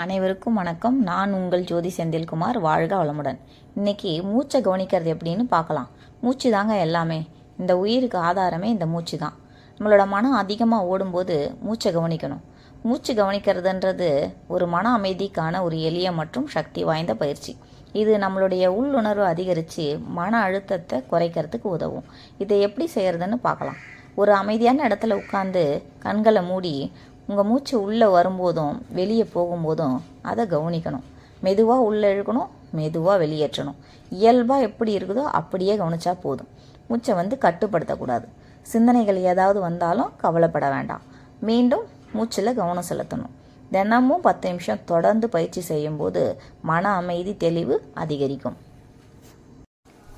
அனைவருக்கும் வணக்கம். நான் உங்கள் ஜோதி செந்தில்குமார். வாழ்க வளமுடன். இன்னைக்கு மூச்சை கவனிக்கிறது எப்படின்னு பார்க்கலாம். மூச்சு தாங்க எல்லாமே. இந்த உயிருக்கு ஆதாரமே இந்த மூச்சு தான். நம்மளோட மனம் அதிகமாக ஓடும்போது மூச்சை கவனிக்கணும். மூச்சு கவனிக்கிறதுன்றது ஒரு மன அமைதிக்கான ஒரு எளிய மற்றும் சக்தி வாய்ந்த பயிற்சி. இது நம்மளுடைய உள்ளுணர்வு அதிகரித்து மன அழுத்தத்தை குறைக்கிறதுக்கு உதவும். இதை எப்படி செய்கிறதுன்னு பார்க்கலாம். ஒரு அமைதியான இடத்துல உட்காந்து கண்களை மூடி உங்கள் மூச்சு உள்ளே வரும்போதும் வெளியே போகும்போதும் அதை கவனிக்கணும். மெதுவாக உள்ளே இழுக்கணும், மெதுவாக வெளியேற்றணும். இயல்பாக எப்படி இருக்குதோ அப்படியே கவனிச்சா போதும். மூச்சை கட்டுப்படுத்தக்கூடாது. சிந்தனைகள் ஏதாவது வந்தாலும் கவலைப்பட வேண்டாம். மீண்டும் மூச்சில் கவனம் செலுத்தணும். தினமும் 10 நிமிஷம் தொடர்ந்து பயிற்சி செய்யும்போது மன அமைதி தெளிவு அதிகரிக்கும்.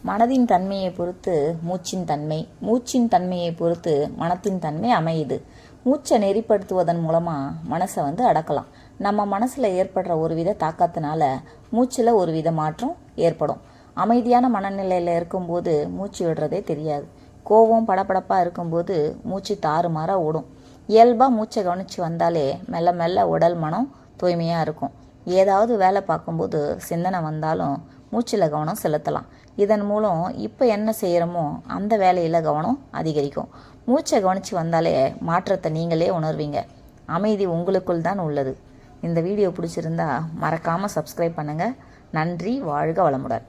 மனதின் தன்மையை பொறுத்து மூச்சின் தன்மை, மூச்சின் தன்மையை பொறுத்து மனத்தின் தன்மை அமையுது. மூச்சை நெறிப்படுத்துவதன் மூலமாக மனசை அடக்கலாம். நம்ம மனசில் ஏற்படுற ஒரு வித தாக்கத்தினால மூச்சில் ஒரு வித மாற்றம் ஏற்படும். அமைதியான மனநிலையில் இருக்கும்போது மூச்சு விடுறதே தெரியாது. கோபம் படபடப்பாக இருக்கும்போது மூச்சு தாறுமாறாக ஓடும். இயல்பாக மூச்சை கவனித்து வந்தாலே மெல்ல மெல்ல உடல் மனம் தூய்மையாக இருக்கும். ஏதாவது வேலை பார்க்கும்போது சிந்தனை வந்தாலும் மூச்சில் கவனம் செலுத்தலாம். இதன் மூலம் இப்போ என்ன செய்கிறோமோ அந்த வேலையில் கவனம் அதிகரிக்கும். மூச்சை கவனித்து வந்தாலே மாற்றத்தை நீங்களே உணர்வீங்க. அமைதி உங்களுக்குள் தான் உள்ளது. இந்த வீடியோ பிடிச்சிருந்தா மறக்காமல் சப்ஸ்கிரைப் பண்ணுங்கள். நன்றி. வாழ்க வளமுடன்.